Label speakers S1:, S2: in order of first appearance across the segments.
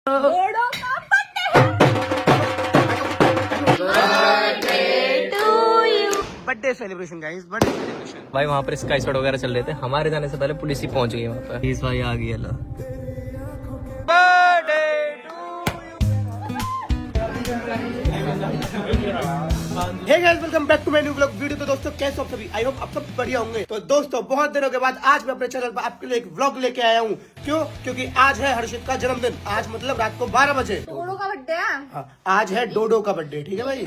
S1: डोडो का
S2: birthday celebration guys, birthday celebration.
S3: भाई वहाँ पर स्काई शॉट वगैरह चल रहे थे, हमारे जाने से पहले पुलिस ही पहुंच गई वहाँ पर। इस भाई आ गई Allah.
S2: Birthday hey guys, welcome back to my new vlog video. तो दोस्तों कैसे हो आप सभी? आई होप आप सब बढ़िया होंगे। तो दोस्तों बहुत दिनों के बाद आज मैं अपने चैनल पर आपके लिए एक व्लॉग लेके आया हूँ। क्यों? क्योंकि आज है हर्षित का जन्मदिन। आज मतलब रात को 12 बजे
S1: डोडो का बर्थडे है।
S2: हाँ, आज है डोडो का बर्थडे। ठीक है भाई।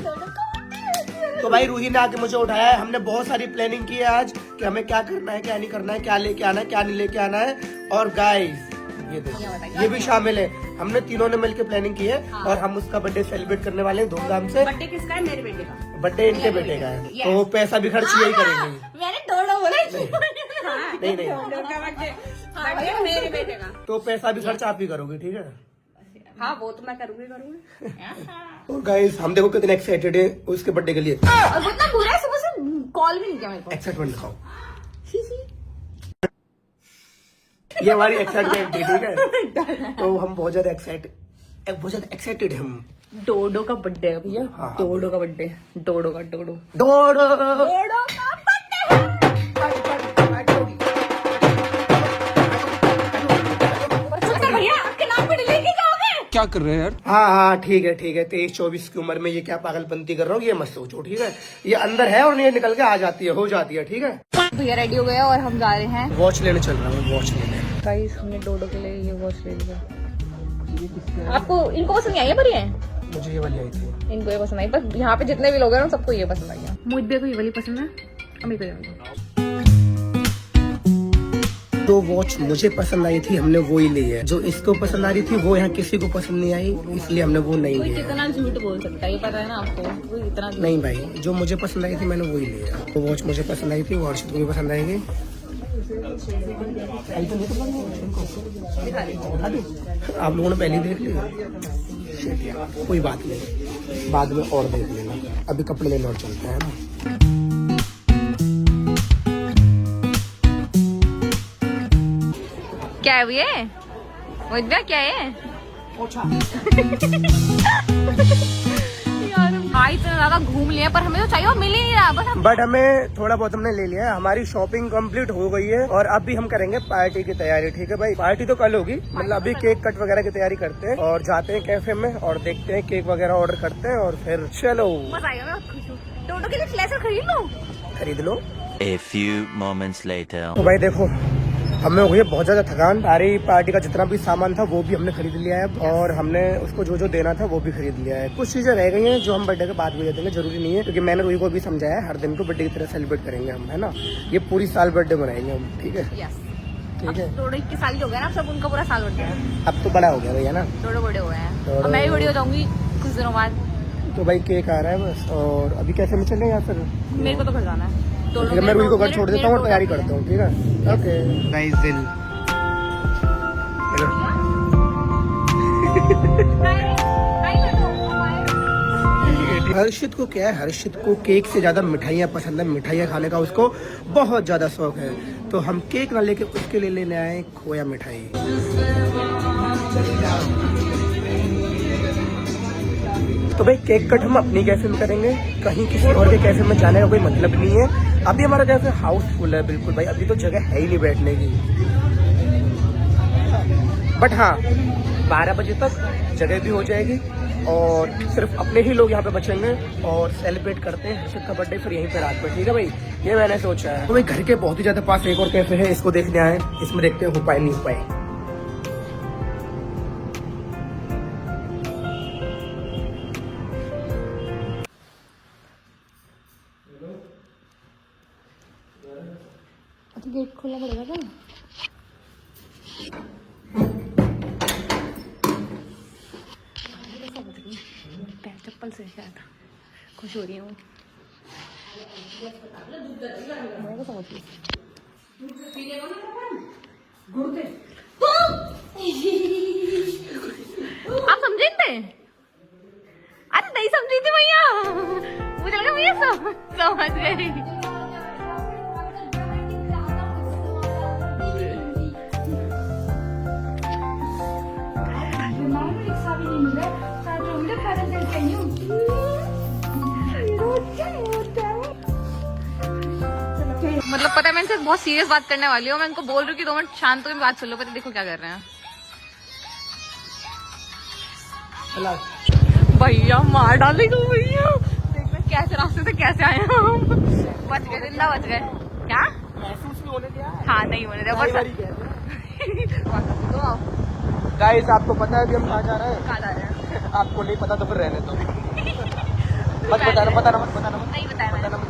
S2: तो भाई रूही ने आके मुझे उठाया है। हमने बहुत सारी प्लानिंग की है आज कि हमें क्या करना है, क्या नहीं करना है, क्या लेके आना है, क्या नहीं लेके आना है। और गाइस ये देखो, ये भी शामिल है। हमने तीनों ने मिलकर प्लानिंग की है। हाँ। और हम उसका बर्थडे सेलिब्रेट करने वाले हैं धूमधाम से।
S1: बर्थडे किसका है? मेरे बेटे का।
S2: बर्थडे इनके बेटे का है। तो पैसा भी खर्च यही करेंगे।
S1: मैंने डोडो बोला।
S2: नहीं नहीं,
S1: डोडो का बर्थडे मेरे बेटे का।
S2: तो पैसा भी खर्च आप ही करोगे, ठीक है?
S1: हाँ वो तो मैं करूंगी।
S2: और गाइस हम देखो कितने एक्साइटेड है उसके बर्थडे के लिए।
S1: और वो इतना बुरा है, सुबह से कॉल भी नहीं किया मेरे को।
S2: एक्साइटमेंट दिखाओ। ये हमारी एक्साइटमेंट है, ठीक है? तो हम बहुत ज्यादा एक्साइटेड हम।
S1: डोडो का बर्थडे है भैया।
S2: हाँ।
S1: डोडो का बर्थडे। डोडो का डोडो
S2: डोडो
S1: डोडो का बर्थडे। भैया आपके नाम पे डिलीट नहीं करोगे?
S3: क्या कर रहे हैं यार?
S2: हाँ हाँ ठीक है ठीक है। 23-24 की उम्र में ये क्या पागलपंती कर रहा हूँ, ये मत सोचो, ठीक है? ये अंदर है और ये निकल के आ जाती है, हो जाती है, ठीक है?
S1: भैया रेडी हो गया और हम जा रहे हैं
S2: वॉच लेने चल रहा हूँ, वॉच लेने।
S1: गाइस हमने डोडो के लिए ये वॉच ले लिया। आपको इनको पसंद नहीं आई है? बढ़िया है।
S2: मुझे ये वाली आई थी।
S1: इनको ये पसंद आई, बस यहाँ पे जितने भी लोग हैं सबको ये पसंद आई है। मुझे को ये वाली पसंद है, अम्मी को ये वाली।
S2: जो वॉच मुझे पसंद आई थी हमने वो ही ली है। जो इसको पसंद आ रही थी वो यहाँ किसी को पसंद नहीं आई, इसलिए हमने वो नहीं लिया।
S1: कितना झूठ बोल सकता है, ये पता है ना आपको? वो इतना
S2: नहीं भाई, जो मुझे पसंद आई थी मैंने वही लिया। तो वॉच मुझे पसंद आई थी, वो हर्षित को भी पसंद आएगी। आप लोगों ने पहले ही देख लिया? कोई बात नहीं, बाद में और देख लेना। अभी कपड़े लेने और चलते हैं ना।
S1: क्या है ये? मुझे क्या है? यार भाई इतना ज्यादा घूम लिया पर हमें तो चाहिए और मिल ही नहीं रहा। बस
S2: बट हमें थोड़ा बहुत हमने ले लिया है। हमारी शॉपिंग कंप्लीट हो गई है और अभी हम करेंगे पार्टी की तैयारी, ठीक है भाई? पार्टी तो कल होगी, मतलब अभी केक कट वगैरह की तैयारी करते हैं और जाते हैं कैफे में और देखते हैं, केक वगैरह ऑर्डर करते हैं और फिर चलो।
S1: मजा आएगा। मैं खुश हूँ। डोडो के लिए फ्लैशर खरीद लो।
S2: खरीद लो।
S4: A few moments later.
S2: तो भाई देखो हमें हो गई है बहुत ज्यादा थकान। सारी पार्टी का जितना भी सामान था वो भी हमने खरीद लिया है और हमने उसको जो जो देना था वो भी खरीद लिया है। कुछ चीजें रह गई हैं जो हम बर्थडे के बाद भी दे देंगे, जरूरी नहीं है, क्योंकि मैंने रूही को भी समझाया है हर दिन को बर्थडे की तरह सेलिब्रेट करेंगे हम, है ना? ये पूरी साल बर्थडे मनाएंगे हम, ठीक है? ठीक है।
S1: डोडो 21 साल के हो गया ना, सब उनका पूरा साल बर्थडे है।
S2: अब तो बड़ा हो गया भैया ना।
S1: डोडो बड़े हुए हैं
S2: डोडो-
S1: और मैं भी बड़ी हो जाऊंगी कुछ दिनों बाद।
S2: तो भाई केक आ रहा है बस। और अभी कैसे में चलें या फिर?
S1: मेरे को तो घर जाना है।
S2: ठीक है, मैं रूही को घर छोड़ देता हूँ और तैयारी करता हूँ, ठीक है? ओके गाइस, दिल हर्षित को क्या है, हर्षित को केक से ज्यादा मिठाइयाँ पसंद है। मिठाइयाँ खाने का उसको बहुत ज्यादा शौक है। तो हम केक ना लेके उसके लिए लेने आए खोया मिठाई। तो भाई केक कट हम अपनी कैफे में करेंगे, कहीं किसी और के कैफे में जाने का कोई मतलब नहीं है। अभी हमारा कैफे हाउसफुल है बिल्कुल भाई, अभी तो जगह है ही नहीं बैठने की। बट हाँ 12 बजे तक जगह भी हो जाएगी और सिर्फ अपने ही लोग यहाँ पे बचेंगे और सेलिब्रेट करते हैं हर्षित का बर्थडे फिर यहीं पे रात में, ठीक है भाई? ये मैंने सोचा है। तो भाई घर के बहुत ही ज्यादा पास एक और कैफे है, इसको देखने आए। इसमें देखते हैं हो पाए नहीं हो पाए।
S1: गेट खोलना पड़ेगा क्या? पैर चप्पल से शायद खुश हो रही हूँ। मैं को समझ गई। आप समझे थे? अरे नहीं समझी थी भैया, मुझे लगा भैया समझ गई। मतलब पता है मैं इनसे बहुत सीरियस बात करने वाली हूँ, मैं इनको बोल रही हूँ कि 2 मिनट शांत होकर बात सुन लो, पता देखो क्या कर रहे हैं भैया, मार डालेगा भैया। देखना कैसे रास्ते से कैसे आए हम, बच गए, जिंदा बच गए। क्या
S2: महसूस नहीं होने दिया?
S1: हाँ नहीं होने दिया,
S2: गाइस आपको पता है अभी हम कहाँ जा रहे हैं?
S1: कहाँ जा रहे हैं?
S2: आपको नहीं पता तो फिर रहने दो। मत बताना
S1: नहीं बताया मैंने।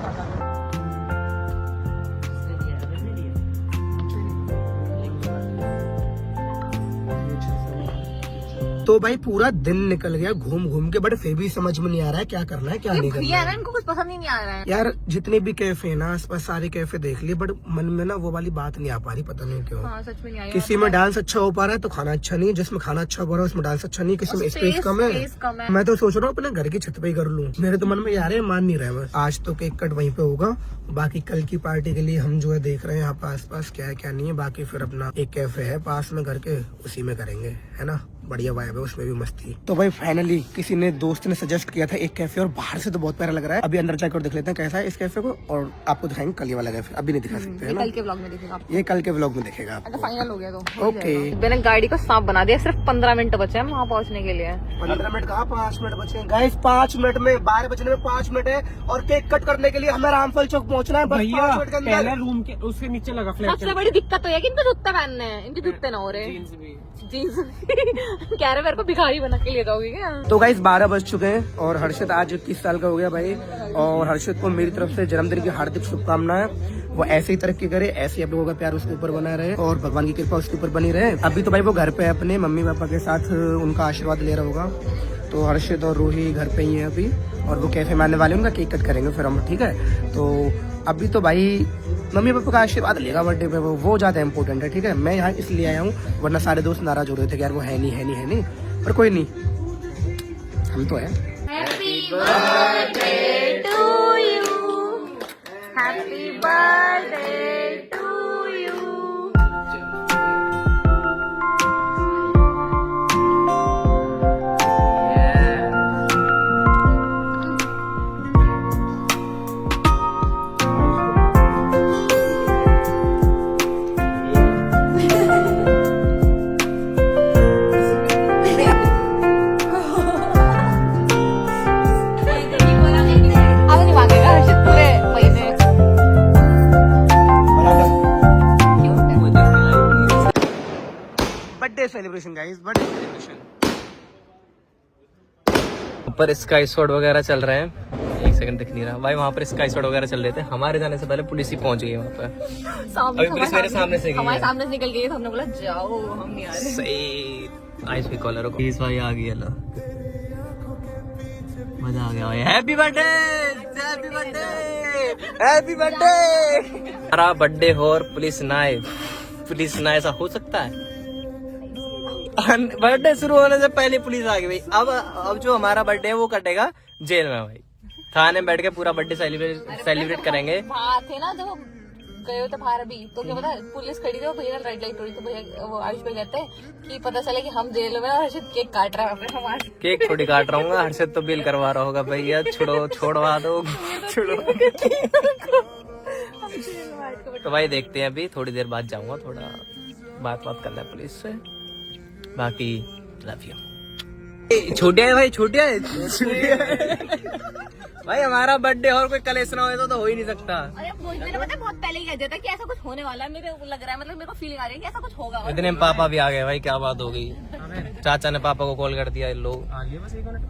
S2: तो भाई पूरा दिन निकल गया घूम घूम के, बट फिर भी समझ में नहीं आ रहा है क्या करना है क्या नहीं करना
S1: भैया
S2: है।
S1: ना इनको कुछ पसंद ही नहीं आ रहा है।
S2: यार जितने भी कैफे है ना आसपास सारे कैफे देख लिए, बट मन में ना वो वाली बात नहीं आ पा रही, पता नहीं क्यों।
S1: हाँ सच में नहीं आई।
S2: किसी में डांस अच्छा हो पा रहा है तो खाना अच्छा नहीं, जिसमें खाना अच्छा हो रहा है उसमें डांस अच्छा नहीं, किसी में स्पेस कम है। मैं तो सोच रहा हूँ अपने घर की छत पे ही कर लूँ, मेरे तो मन में यार मान नहीं रहा है। बस आज तो केक कट वहीं पे होगा, बाकी कल की पार्टी के लिए हम जो है देख रहे हैं यहाँ पे आसपास क्या है क्या नहीं है। बाकी फिर अपना एक कैफे है पास में घर के, उसी में करेंगे, है ना, बढ़िया वाइब है, उसमें भी मस्ती। तो भाई फाइनली किसी ने दोस्त ने सजेस्ट किया था एक कैफे, और बाहर से तो बहुत प्यारा लग रहा है। अभी अंदर जाकर देख लेते हैं कैसा है इस कैफे को, और आपको दिखाएंगे कल ये वाला कैफे, अभी नहीं दिखा सकते है ना,
S1: कल के व्लॉग में देखेगा,
S2: ये कल के व्लॉग में देखेगा
S1: अगर
S2: आपको।
S1: फाइनल हो गया तो।
S2: ओके,
S1: मैंने गाड़ी को सांप बना दिया, सिर्फ 15 मिनट बचे हैं वहाँ पहुँचने के लिए।
S2: 15 मिनट कहाँ 5 मिनट बचे हैं गाइस, 5 मिनट में 12 बजने में 5 मिनट है, और केक कट करने के लिए हमें रामफल चौक पहुँचना है बस 5 मिनट के अंदर।
S5: रूम के उसके नीचे लगा फ्लैट।
S1: सबसे बड़ी दिक्कत तो है कि इनको जूते पहनने हैं, इनके जूते ना हो रहे। जीन्स कह रहे मेरे को भिखारी बना के ले जाओगे क्या?
S2: तो गाइस 12 बज चुके हैं, और हर्षित आज 21 साल का हो गया भाई, और हर्षित को मेरी तरफ से जन्मदिन की हार्दिक शुभकामनाएं। वो ऐसे ही तरक्की करे, ऐसे ही आप लोगों का प्यार उसके ऊपर बना रहे, और भगवान की कृपा उसके ऊपर बनी रहे। अभी तो भाई वो घर पे है अपने मम्मी पापा के साथ, उनका आशीर्वाद ले रहा होगा। तो हर्षित और रूही घर पे ही है अभी, और वो कैफे में आने वाले, उनका केक कट करेंगे फिर हम, ठीक है। तो अभी तो भाई मम्मी पापा का आशीर्वाद लेगा बर्थडे पे, वो ज्यादा इंपॉर्टेंट है, ठीक है। मैं यहाँ इसलिए आया हूँ, वरना सारे दोस्त नाराज हो रहे थे कि यार वो है नहीं, पर कोई नहीं, हम तो है।
S1: Happy birthday to you, happy birthday to you. अब नहीं मांगेगा हर्षित पूरे महीने।
S2: Birthday celebration guys, birthday celebration.
S3: ऊपर स्काई शॉट वगैरह चल रहे हैं, एक सेकंड दिख नहीं रहा भाई, वहाँ पर स्काई शॉट वगैरह चल रहे थे। हमारे जाने से पहले पुलिस ही पहुंच गई वहाँ पर। अभी पुलिस मेरे सामने से गई
S1: हमारे
S3: है।
S1: सामने से निकल गई तो हमने बोला जाओ, हम नहीं आ रहे।
S3: सही आइस पे कॉलर को इस भाई आ गई। लो मजा आ गया भाई, happy birthday, happy birthday, happy birthday. हमारा बर्थडे हो और पुलिस ना आए, पुलिस ना, ऐसा हो सकता है? बर्थडे शुरू होने से पहले पुलिस आ गई भाई। अब जो हमारा बर्थडे है वो कटेगा जेल में भाई, थाने में बैठ के पूरा बर्थडे सेलिब्रेट करेंगे।
S1: बाहर थे ना जब गए होते बाहर अभी, तो क्या पता पुलिस खड़ी थी, भैया रेड लाइट हो रही, तो भैया वो आयुष भाई कहते हैं कि पता चले कि हम जेल में, और हर्षित केक काट रहा है अपने हमारे।
S3: केक थोड़ी काट रहा हूँ, हर्षित तो बिल करवा रहा होगा भैया, छोड़वा दो, छोड़ो। तो भाई देखते हैं, अभी थोड़ी देर बाद जाऊंगा, थोड़ा बात करना है पुलिस से। बाकी लव यू। छोटे है भाई, छोटे भाई, हमारा बर्थडे और कोई कलेश ना हो तो हो ही नहीं सकता।
S1: अरे मैंने पता है बहुत पहले ही कह दिया था कि ऐसा कुछ होने वाला है, मेरे को लग रहा है, मतलब मेरे को फीलिंग आ रही है कि ऐसा कुछ होगा।
S3: इतने में पापा भी आ गए भाई, क्या बात हो गई। चाचा ने पापा को कॉल कर दिया, लोग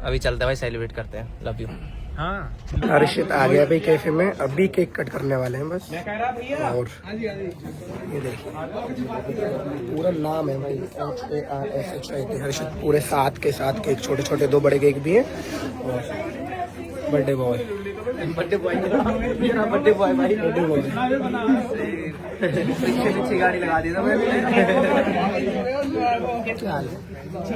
S3: अभी चलते हैं भाई, सेलिब्रेट करते हैं, लव यू।
S2: हर्षित आ गया भाई कैफे में, अभी केक कट करने वाले हैं बस। और ये देखिए पूरा नाम है भाई, HARSHIT हर्षित, पूरे 7 के 7 केक, छोटे छोटे 2 बड़े केक भी हैं। और बर्थडे बॉय भाई, बर्थडे बॉय अच्छी गाड़ी लगा दी था मैंने।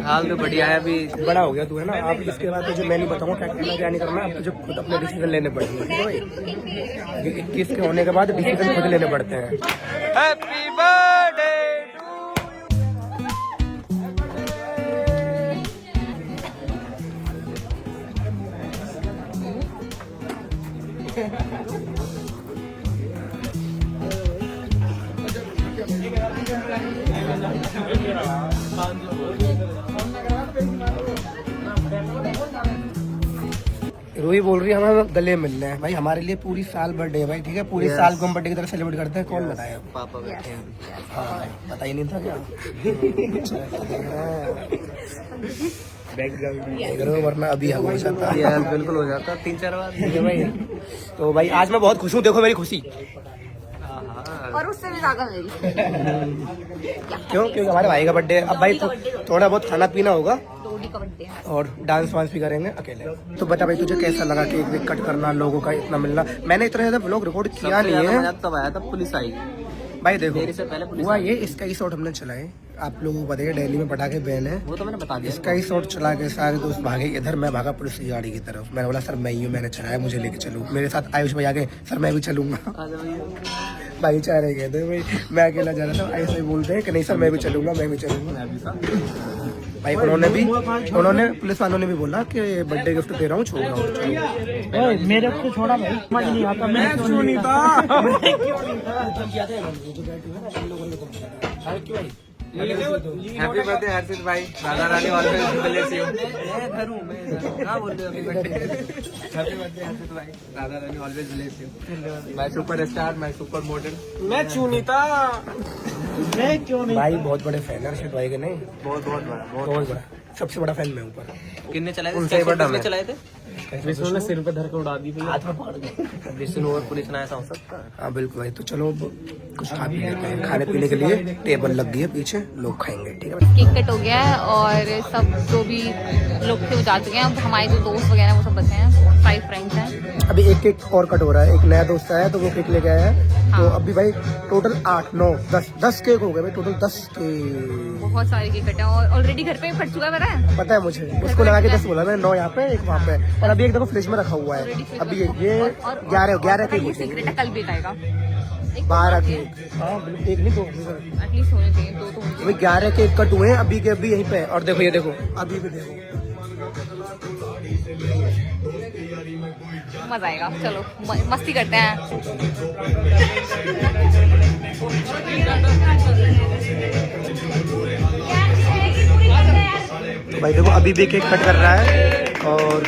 S3: हाल तो बढ़िया है, अभी
S2: बड़ा हो गया तू, है ना। अब इसके बाद तुझे मैं नहीं बताऊंगा क्या करना क्या नहीं करना, अब तुझे खुद अपने डिसीजन लेने पड़ेंगे, ठीक है भाई। 21 के होने के बाद डिसीजन खुद लेने पड़ते हैं।
S3: हैप्पी बर्थडे
S2: रूही बोल रही है हमें गले मिलना है भाई, हमारे लिए पूरी साल बर्थडे है भाई, ठीक है, पूरी साल को हम बर्थडे की तरह सेलिब्रेट करते हैं, कौन बताया?
S3: पापा बैठे हैं।
S2: हाँ पता ही नहीं था क्या। बैकग्राउंड वरना अभी हो जाता है।
S3: यार बिल्कुल हो जाता 3-4 बार।
S2: ठीक है भाई, तो भाई आज मैं बहुत खुश हूँ, देखो मेरी खुशी।
S1: और उससे भी ज्यादा मेरी।
S2: क्यों? क्योंकि हमारे भाई का बर्थडे है। अब भाई थोड़ा बहुत खाना पीना होगा
S1: डोडी का बर्थडे है।
S2: और डांस वांस भी करेंगे अकेले। तो बता भाई तुझे कैसा लगा केक वेक कट करना, लोगों का इतना मिलना? मैंने इतना ज्यादा व्लॉग रिकॉर्ड किया नहीं है
S3: तब आया था पुलिस आई
S2: भाई। देखो
S3: मेरे से पहले पुलिस
S2: हुआ
S3: आई।
S2: ये स्काई शॉट हमने चलाए, आप लोगों को बताइए दिल्ली में पटाखे बैन है।
S3: वो तो मैंने बता दिया।
S2: स्काई शॉट चला के सारे दोस्त भागे इधर, मैं भागा पुलिस की गाड़ी की तरफ। मैंने बोला सर मैं ही हूँ, मैंने चलाया, मुझे लेके चलो। मेरे साथ आयुष भाई आगे, सर मैं भी चलूंगा। भाई चाह रहे कहते भाई मैं अकेला जा रहा था, आयुष भाई बोलते हैं कि नहीं सर मैं भी चलूंगा, मैं भी चलूंगा। भाई उन्होंने पुलिस वालों ने भी बोला कि बर्थडे गिफ्ट दे रहा हूँ, छोड़ रहा हूँ।
S5: मेरे को छोड़ा भाई, समझ नहीं आता। मैं क्यों नहीं
S3: हैप्पी बर्थडे हर्षित भाई, Radha Rani always bless you. मैं घर हूं, मैं क्या बोल रहे हो? हैप्पी बर्थडे हर्षित भाई, Radha Rani always bless you. मैं सुपर स्टार, मैं सुपर मॉडल,
S5: मैं क्यों नहीं था। मैं क्यों नहीं।
S2: भाई बहुत बड़े फैन है अर्षित भाई के। नहीं
S3: बहुत बड़ा,
S2: बहुत बड़ा, सबसे बड़ा फैन मैं ऊपर।
S3: किन्ने चलाए थे?
S2: उनसे बड़ा
S3: किसने चलाए थे?
S5: विष्णु ने सिर पे धर के उड़ा दी भैया।
S2: हाथ में पकड़ के।
S3: विष्णु और पुलिस ना ऐसा हो सकता है?
S2: हाँ बिल्कुल भाई, तो चलो अब कुछ खा पी लेते हैं। खाने पीने के लिए टेबल लग गई है पीछे, लोग खाएंगे, ठीक है।
S1: केक कट हो गया है और सब जो भी लोग थे वो जा चुके हैं। अब हमारे जो दोस्त वगैरह वो सब बचे हैं, 5 फ्रेंड्स हैं।
S2: अभी एक केक और कट हो रहा है, एक नया दोस्त आया तो वो केक लेके आया है।
S1: हाँ।
S2: तो अभी भाई टोटल 8, 9, 10 केक हो गए भाई, टोटल 10 केक।
S1: बहुत सारे केक कटे हैं और ऑलरेडी घर पे ही फट चुका है, पता है?
S2: पता है मुझे, उसको लगा के 10 बोला मैं, 9 यहाँ पे, एक वहाँ पे, और अभी एक देखो फ्रिज में रखा हुआ है। अभी ये 11 केक हो
S1: सीक्रेट है, कल भी आएगा।
S2: 12 केक। हाँ बिल्कुल, एक नहीं 2
S1: एटलीस्ट होने चाहिए, 2 तो होने चाहिए।
S2: अभी 11 केक कट हुए हैं अभी के अभी यहीं पे। और देखो ये देखो, अभी भी देखो।
S1: मजा आएगा, चलो मस्ती करते हैं।
S2: तो भाई देखो अभी भी केक कट कर रहा है और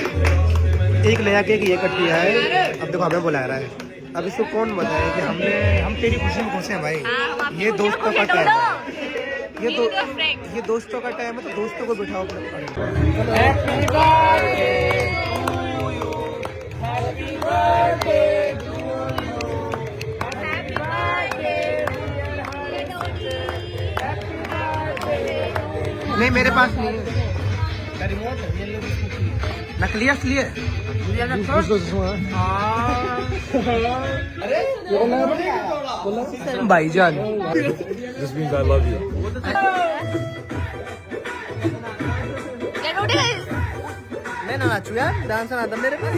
S2: एक नया केक ये कट किया है। अब देखो हमें बुला रहा है। अब इसको कौन बताए कि हम तेरी खुशी में खुश हैं भाई। ये दोस्तों का टाइम है, ये दोस्तों का टाइम है, तो दोस्तों को बिठाओ नहीं मेरे पास नहीं है, नकली असली है। भाईजान मैं ना नाचू यार, डांस आता मेरे पास।